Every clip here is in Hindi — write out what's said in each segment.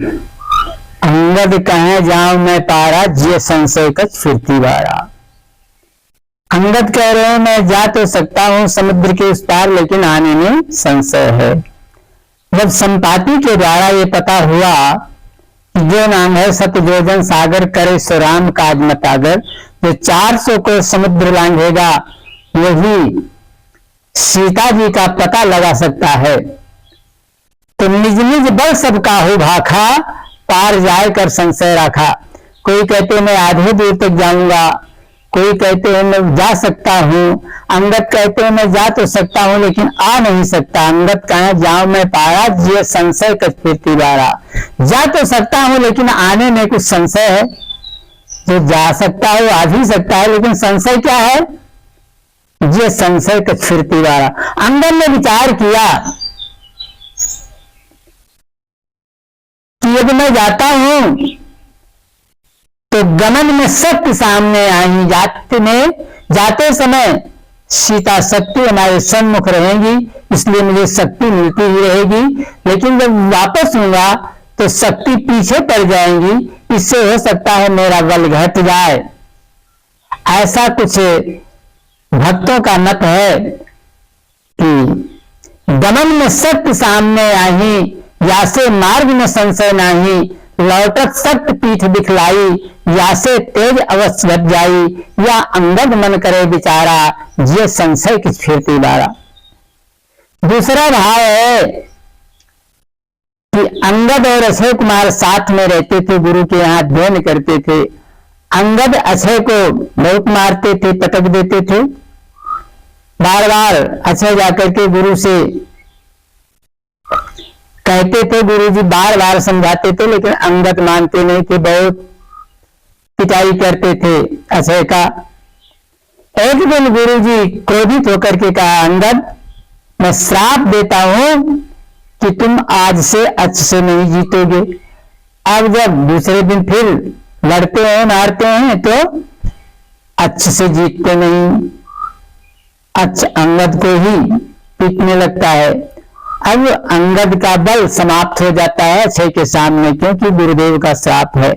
अंगद कहे जाऊं मैं पारा, जिय संशय कछ फिरती बारा। अंगद कह रहे हैं मैं जा तो सकता हूं समुद्र के उस पार, लेकिन आने में संशय है। जब संपाति के द्वारा ये पता हुआ कि जो नाम है सतयोजन सागर, करे सुराम काज मतागर, जो 400 को समुद्र लांघेगा वही सीता जी का पता लगा सकता है, तो निज निज बल सब काहू भाखा, पार जाए कर संशय रखा। कोई कहते हैं मैं आधे दूर तक जाऊंगा, कोई कहते हैं मैं जा सकता हूं, अंगद कहते हैं मैं जा तो सकता हूं लेकिन आ नहीं सकता। अंगद कहे जाऊं मैं पारा, जिय संशय कछ फिरती बारा। जा तो सकता हूं लेकिन आने में कुछ संशय है। जो जा सकता है आ भी सकता है, लेकिन संशय क्या है? जिय संशय कछ फिरती बारा। अंगद ने विचार किया कि यदि मैं जाता हूं तो गमन में सत्य सामने आई, जाते समय सीता शक्ति हमारे सम्मुख रहेंगी, इसलिए मुझे शक्ति मिलती ही रहेगी। लेकिन जब वापस होगा तो शक्ति पीछे पड़ जाएंगी, इससे हो सकता है मेरा बल घट जाए। ऐसा कुछ भक्तों का मत है कि गमन में सत्य सामने आही, यासे मार्ग में संशय नाही, लौटत सत्य पीठ दिखलाई, यासे तेज अवश्य घट जाई, या अंगद मन करे विचारा, जिय संशय किछ फिरती बारा। दूसरा भाव है कि अंगद और अक्षय कुमार साथ में रहते थे, गुरु के यहाँ अध्ययन करते थे। अंगद अक्षय को बहुत मारते थे, पटक देते थे। बार बार अक्षय जाकर के गुरु से कहते थे, गुरु जी बार बार समझाते थे, लेकिन अंगद मानते नहीं थे, बहुत पिटाई करते थे अक्षय का। एक दिन गुरु जी क्रोधित होकर के कहा, अंगद मैं श्राप देता हूं कि तुम आज से अच्छे से नहीं जीतोगे। अब जब दूसरे दिन फिर लड़ते हैं मारते हैं तो अच्छे से जीतते नहीं, अच्छा अंगद को ही पीटने लगता है। अब अंगद का बल समाप्त हो जाता है अक्षय के सामने, क्योंकि गुरुदेव का श्राप है।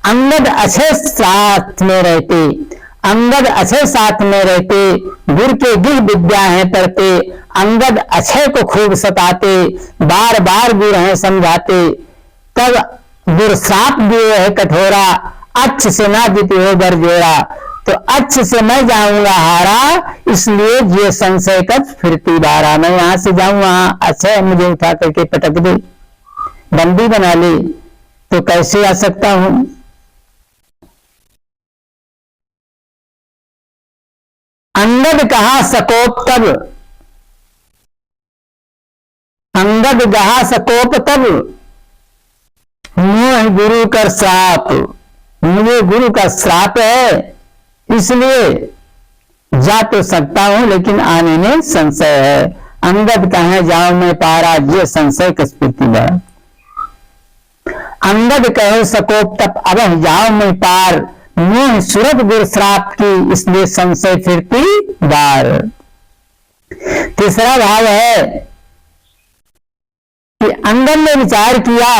अंगद अक्षय साथ में रहते, अंगद अक्षय साथ में रहते, गुरु के गिर विद्या है पढ़ते, अंगद अक्षय को खूब सताते, बार बार गुरु हैं समझाते, तब गुरु श्राप दिए है कठोरा, अच्छ से ना जीते हो बरजोड़ा, तो अच्छ से मैं जाऊंगा हारा, इसलिए ये संशय कछ फिरती बारा। मैं यहां से जाऊं वहां अक्षय मुझे उठा करके पटक दे, बंदी बना ले, तो कैसे आ सकता हूं। अंगद कहा सकोप तब, अंगद कहा सकोप तब, मुझे गुरु का श्राप, मुझे गुरु का श्राप है, इसलिए जा तो सकता हूं लेकिन आने में संशय है। अंगद कहे जाओ मैं पारा, ये संशय कछ फिरती बारा। अंगद कहे सकोप तप, अब जाओ मैं पार, मुंह सुरत गुरु श्राप की, इसलिए संशय फिरती बार। तीसरा भाव है कि अंगद ने विचार किया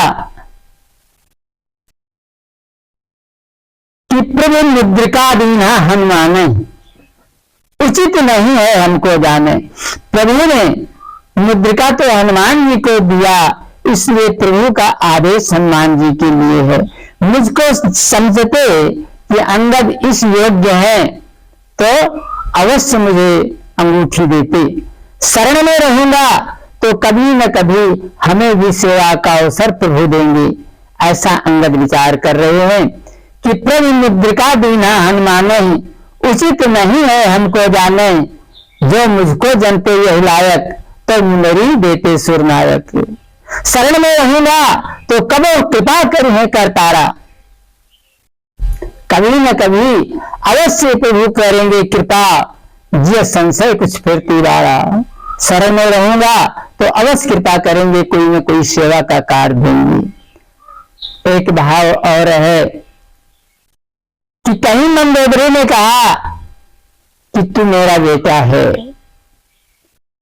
कि प्रभु मुद्रिका दीना हनुमान, उचित नहीं है हमको जाने। प्रभु ने मुद्रिका तो हनुमान जी को दिया, इसलिए प्रभु का आदेश हनुमान जी के लिए है। मुझको समझते कि अंगद इस योग्य है तो अवश्य मुझे अंगूठी देते, शरण में रहूंगा तो कभी न कभी हमें भी सेवा का अवसर प्रभु देंगे। ऐसा अंगद विचार कर रहे हैं कि प्रभु मुद्रिका दीना हनुमान, उचित नहीं है हमको जाने, जो मुझको जनते यही लायक, तो मुनरी देते सुरनायक। शरण में रहूंगा तो कबो कृपा करी है करतारा, कभी न कभी अवश्य प्रभु करेंगे कृपा, ये संशय कुछ फिरती बारा। शरण में रहूंगा तो अवश्य कृपा करेंगे, कोई न कोई सेवा का कार्य देंगे। एक भाव और है कि कहीं मंदोदरी ने कहा कि तू मेरा बेटा है,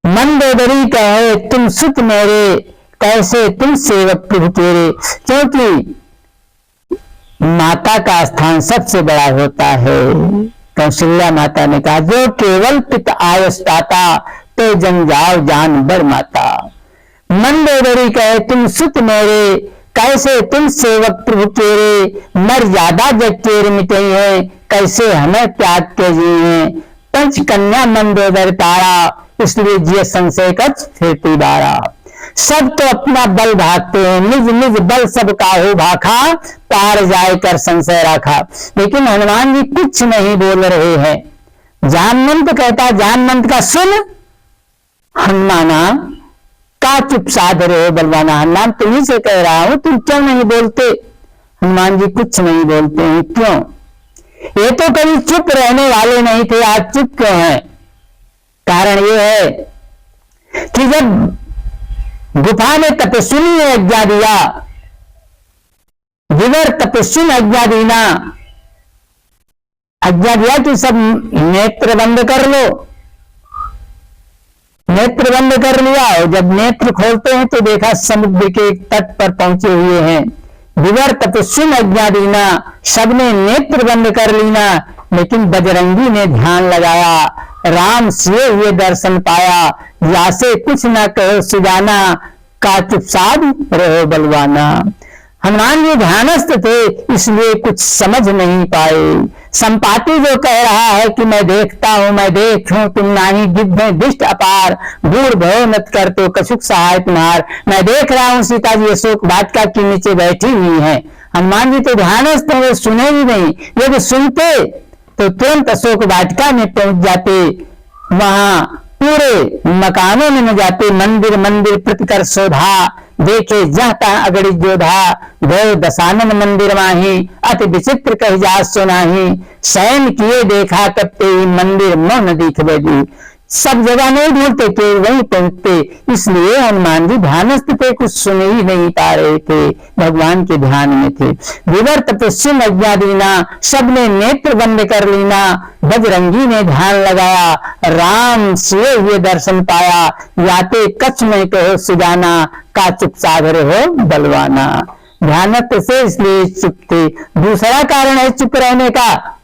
मंदोदरी कहे तुम सुत मेरे, कैसे तुम सेवक प्रभु तेरे। क्योंकि माता का स्थान सबसे बड़ा होता है। कौशल्या माता ने कहा, जो केवल पिता आयस पाता तो जंजाल जान बर माता। मंदोदरी कहे, तुम सुत मेरे, कैसे तुम सेवक प्रभु तेरे। मर्यादा जग तेरे मिटे है, कैसे हमें त्याग के जिए। पंच कन्या मंदोदर तारा, इसलिए जिय संशय कछ फिरती बारा। सब तो अपना बल भागते हैं, निज निज बल सब काहू भाखा, तार जाए कर संशय रखा। लेकिन हनुमान जी कुछ नहीं बोल रहे हैं। जानवंत कहता, जानवंत का सुन हनुमाना, का चुप साध रहे हो बलवाना। हनुमान तुम्ही से कह रहा हूं, तुम क्यों नहीं बोलते। हनुमान जी कुछ नहीं बोलते हैं। क्यों? ये तो कभी चुप रहने वाले नहीं थे, आज चुप क्यों हैं? कारण ये है कि जब गुफा में तपस्विनी ने आज्ञा दिया, विवर तपस्विन आज्ञा दीना, आज्ञा दिया कि सब नेत्र बंद कर लो। नेत्र बंद कर लिया और जब नेत्र खोलते हैं तो देखा समुद्र के तट पर पहुंचे हुए हैं। विवर तपस्विन आज्ञा दीना, सबने नेत्र बंद कर लीना। लेकिन बजरंगी ने ध्यान लगाया, राम सिए हुए दर्शन पाया। यासे कुछ न कहो सुजाना, का चुप साध रहो बलवाना। हनुमान जी ध्यानस्थ थे, इसलिए कुछ समझ नहीं पाए। संपाति जो कह रहा है कि मैं देखता हूं, मैं देखूं तुम नाही, गिद्ध दिष्ट अपार, बूढ़ भय मत कर तो कछुक सहाय तुम्हार। मैं देख रहा हूं सीता जी अशोक वाटिका के नीचे बैठी हुई हैं। हनुमान जी तो ध्यानस्थ हैं, वे सुने ही नहीं। यदि सुनते तो तुरंत अशोक वाटिका में पहुंच जाते, वहां पूरे मकानों में न जाते। मंदिर मंदिर प्रतिकर शोभा, देखे जहता अगड़ी जोधा। गए दशानन मंदिर माही, अति विचित्र कह जा सुनाही। शयन किए देखा कपते, मंदिर मौन दिख बजी। सब जगह नहीं ढूंढते थे, वहीं पहुंचते। इसलिए हनुमान जी ध्यानस्थ थे, कुछ सुन ही नहीं पा रहे थे, भगवान के ध्यान में थे। विवर तपस्विन आज्ञा दीना, सबने नेत्र बंद कर लीना। बजरंगी ने ध्यान लगाया, राम सिए हुए दर्शन पाया। याते कछ में कहो सुजाना, का चुप सागर हो बलवाना। ध्यानस्थ से इसलिए चुप थे। दूसरा कारण है चुप रहने का,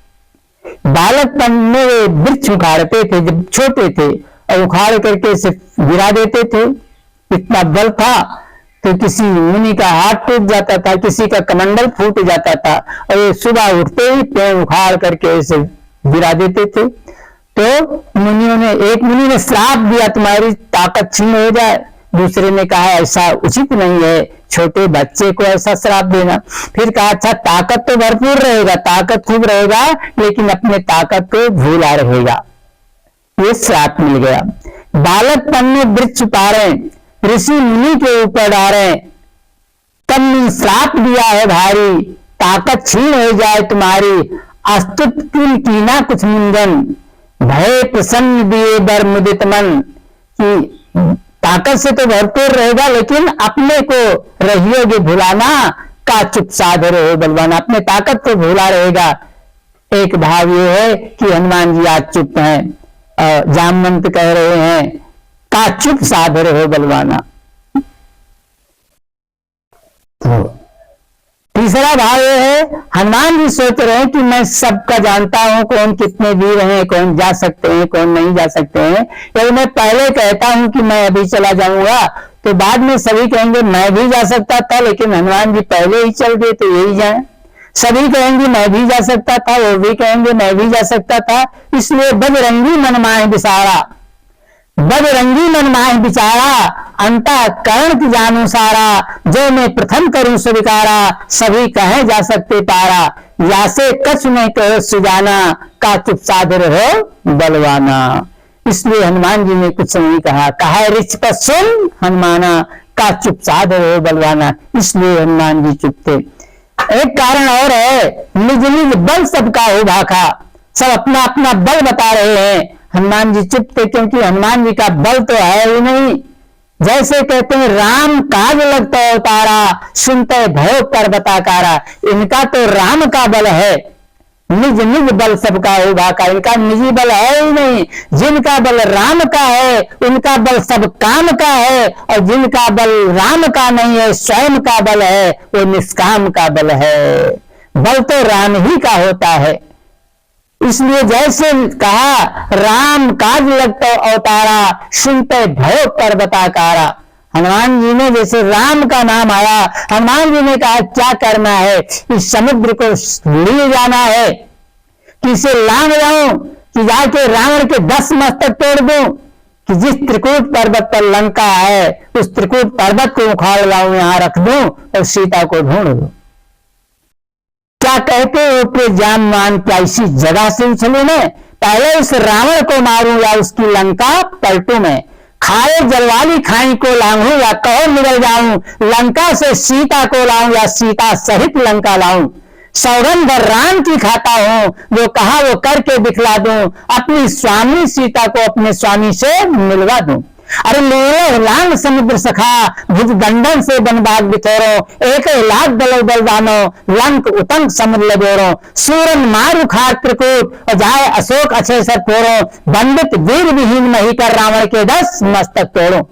बालकपन में वे वृक्ष उखाड़ते थे जब छोटे थे, और उखाड़ करके इसे गिरा देते थे। इतना बल था तो किसी मुनि का हाथ टूट जाता था, किसी का कमंडल फूट जाता था, और ये सुबह उठते ही पेड़ उखाड़ करके इसे गिरा देते थे। तो मुनियों ने, एक मुनि ने श्राप दिया तुम्हारी ताकत छीन हो जाए। दूसरे ने कहा ऐसा उचित नहीं है, छोटे बच्चे को ऐसा श्राप देना। फिर कहा अच्छा ताकत तो भरपूर रहेगा, ताकत खूब रहेगा, लेकिन अपने ताकत को भूला रहेगा। ये श्राप मिल गया। बालकपन में वृक्ष पारे, ऋषि मुनि के ऊपर डारे, तब श्राप दिया है भारी, ताकत छीन हो जाए तुम्हारी। अस्तुत कीना कुछ मुंजन, भय प्रसन्न दिए बर मुदित मन। कि ताकत से तो भरपूर रहेगा, लेकिन अपने को रहियोगे भुलाना, का चुप साध रहो बलवाना। अपने ताकत को भूला रहेगा। एक भाव ये है कि हनुमान जी आज चुप हैं। जामवंत कह रहे हैं का चुप साध रहो बलवाना। तो तीसरा भाव ये है, हनुमान जी सोच रहे हैं कि मैं सबका जानता हूं, कौन कितने वीर हैं, कौन जा सकते हैं, कौन नहीं जा सकते हैं। यदि मैं पहले कहता हूं कि मैं अभी चला जाऊंगा, तो बाद में सभी कहेंगे मैं भी जा सकता था, लेकिन हनुमान जी पहले ही चल गए तो यही जाए। सभी कहेंगे मैं भी जा सकता था, वो भी कहेंगे मैं भी जा सकता था। इसलिए बजरंगी मन माहे बिसारा, बजरंगी मन माहे बिचारा, अंता करण की जानू सारा। जो मैं प्रथम करूं स्वीकारा, सभी कहे जा सकते पारा। यासे कछ में कहो सुजाना, का चुप साधर हो बलवाना। इसलिए हनुमान जी ने कुछ नहीं कहा। कहा रिच पर सुन हनुमाना, का चुप साधर हो बलवाना। इसलिए हनुमान जी चुप थे। एक कारण और है, निज निज बल सबका हो भाखा। सब अपना अपना बल बता रहे हैं। हनुमान जी चुप थे क्योंकि हनुमान जी का बल तो है ही नहीं। जैसे कहते हैं राम काज लगता अवतारा, सुनते भयो पर्वताकारा। इनका तो राम का बल है, निज निज बल सबका होगा का, इनका निजी बल है ही नहीं। जिनका बल राम का है उनका बल सब काम का है, और जिनका बल राम का नहीं है स्वयं का बल है, वो निष्काम का बल है। बल तो राम ही का होता है। इसलिए जैसे कहा राम काज लगतो अवतारा, सुनते भयो पर्वताकारा। हनुमान जी ने जैसे राम का नाम आया, हनुमान जी ने कहा क्या करना है, इस समुद्र को ले जाना है, कि इसे लांग जाऊं, कि जाके रावण के 10 मस्तक तोड़ दूं, कि जिस त्रिकूट पर्वत पर लंका है उस त्रिकूट पर्वत को उखाड़ लाऊं, यहां रख दूं और सीता को ढूंढ दूं। क्या कहते हो जान मान क्या इसी जगह से उछलू मैं, पहले उस रावण को मारूं या उसकी लंका पलटू मैं। खाए जलवाली खाई को लाऊं या कहो निकल जाऊं, लंका से सीता को लाऊं या सीता सहित लंका लाऊं। सौगंध राम की खाता हूं, जो कहा वो करके दिखला दूं, अपनी स्वामी सीता को अपने स्वामी से मिलवा दूं। अरे ले लांग समुद्र सखा, भुज गंडन से बनबाग बिथोरो, एक लाख दलो बलवानो, लंक उतंग समुद्र लगोरो। सूरन मारु खार त्रिकूट, और जाए अशोक अक्षय सर फोरो, बंदित वीर विहीन मही कर रावण के 10 मस्तक तोड़ो।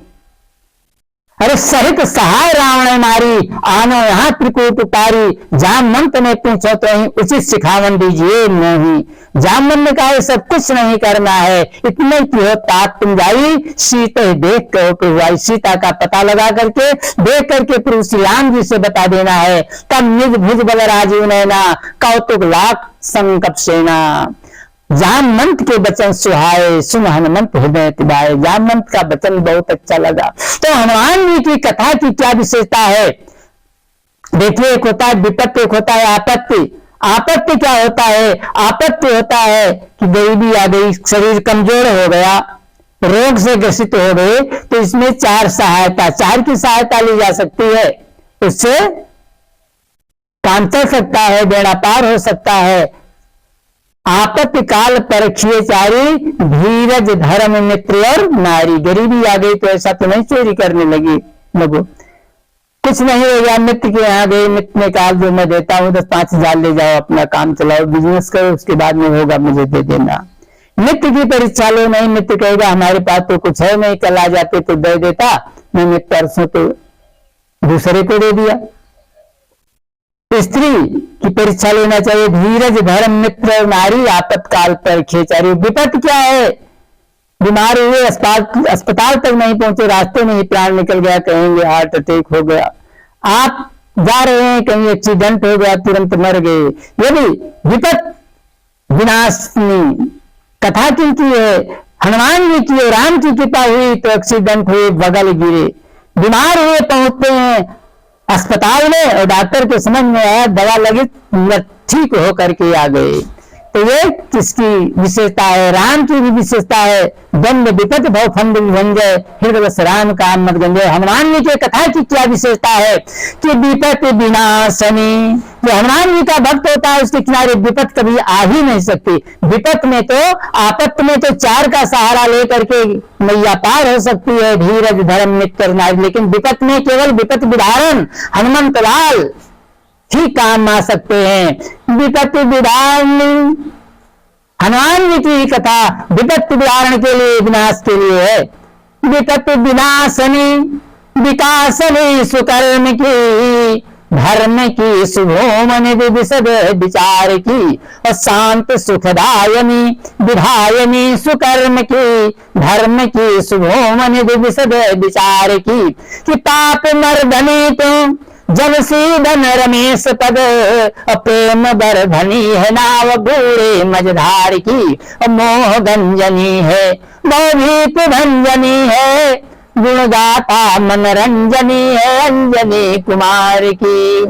अरे सहित सहाय रावण मारी, आनो यहाँ त्रिकूट उतारी, जामवंत ने पूछो तो ही उचित सिखावन दीजिए मोही। जामवंत ने कहा सब कुछ नहीं करना है, इतने की हो तात तुम जाई, सीते देख कहो कि भाई सीता का पता लगा करके देख करके प्रभु श्री राम जी से बता देना है। तब निज भुज बल राजीव नैना, कौतुक लाख संकट सेना। जामवंत के वचन सुहाए, सुन हनुमंत हृदय तिबाए। जामवंत का वचन बहुत अच्छा लगा। तो हनुमान जी की कथा की क्या विशेषता है, देखिए एक होता है विपत्ति, एक होता है आपत्ति। आपत्ति क्या होता है, आपत्ति होता है कि गरीबी आ गई, शरीर कमजोर हो गया, रोग से ग्रसित हो गए, तो इसमें 4 सहायता, 4 की सहायता ली जा सकती है, उससे काम चल सकता है, बेड़ा पार हो सकता है। आपत्ति काल परखिए चारी, धीरज धर्म मित्र और नारी। गरीबी आ गई तो ऐसा तो नहीं चोरी करने लगो, कुछ नहीं हो गया, मित्र के यहाँ गए, मित्र ने कहा जो मैं देता हूँ 10-5 हजार ले जाओ, अपना काम चलाओ, बिजनेस करो, उसके बाद में होगा मुझे दे देना। मित्र की परीक्षा लो नहीं, मित्र कहेगा हमारे पास तो कुछ है नहीं, कल आ जाते तो दे देता, मैंने परसों तो दूसरे को दे दिया। स्त्री की परीक्षा लेना चाहिए, धीरज धर्म मित्र और नारी, आपातकाल पर खेचारी। विपत्ति क्या है, बीमार हुए, अस्पताल तक नहीं पहुंचे, रास्ते में ही प्राण निकल गया, कहेंगे हार्ट अटैक हो गया। आप जा रहे हैं, कहीं एक्सीडेंट हो गया, तुरंत मर गए। यदि विपत्ति विनाशनी कथा की है, हनुमान जी की और राम की कृपा हुई तो एक्सीडेंट हुए, बगल गिरे, बीमार हुए, पहुंचते हैं अस्पताल में और डॉक्टर के समझ में आया, दवा लगी, ठीक होकर के आ गए। तो ये किसकी विशेषता है, राम की भी विशेषता है। दंड विपत्ति भव फंड विभंजय, हृदय राम काम मत गंजय। हनुमान जी के कथा की क्या विशेषता है कि विपत्ति विनाशनी, जो हनुमान जी का भक्त होता है उसके किनारे विपत्ति कभी आ ही नहीं सकती। विपत्ति में तो, आपत्ति में तो 4 का सहारा लेकर के मैया पार हो सकती है, धीरज धर्म मित्र नारी, लेकिन विपत्ति में केवल विपत्ति विधारण हनुमंत लाल ही काम आ सकते हैं। विपत्ति विधारण हनुमान जी की कथा विपत्ति विधारण के लिए, विनाश के लिए है। विपत्ति विनाशनी विकासनी सुकर्म की, धर्म की शुभोमन विशद विचार की, और शांत सुखदायनी विधायनी सुकर्म की, धर्म की शुभोमन विशद विचार की। कि पाप मर्दनी तो जब सीधन रमेश पद, प्रेम बरधनी है नाव बूढ़े मझधार की, मोह गंजनी है मोहित भंजनी है, गुणगाथा मनरंजनी है अंजनी कुमार की।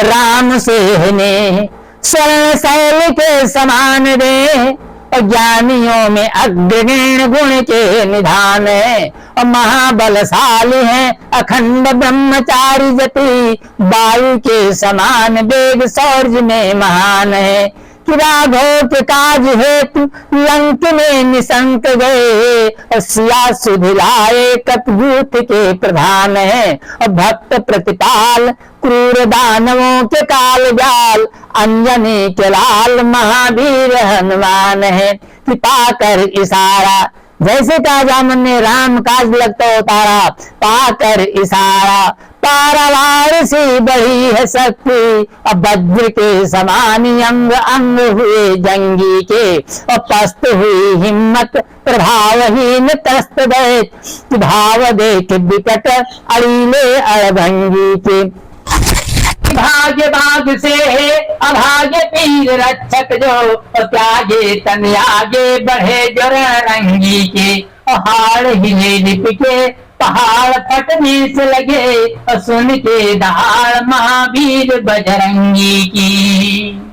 राम से ने स्वर्ण शैल के समान दे, और ज्ञानियों में अग्रगण्य गुण के निधान है, और महाबलशाली है अखंड ब्रह्मचारी जति, वायु के समान वेग शौर्य में महान है। कि राघव के काज हेतु लंक में निशंक गए, और सिया सुधिलाए कतभूत के प्रधान है, और भक्त प्रतिपाल क्रूर दानवों के काल जाल, अंजनी के लाल महावीर हनुमान है। कि पाकर इशारा, जैसे ताजामन ने राम काज लगता उतारा, पाकर इशारा पारावार से बढ़ी है शक्ति, अब वज्र के समान अंग अंग हुए जंगी के, और पस्त हुई हिम्मत प्रभावहीन त्रस्त दैत, भाव देख विकट अड़ीले अड़भंगी के। भाग्य भाग से है अभाग्य पीर रक्षक जो, त्यागे तन आगे बढ़े जो रणरंगी के, हाड़ हिले लिपके पहाड़ फटने से लगे, सुन के दहाड़ महावीर बजरंगी की।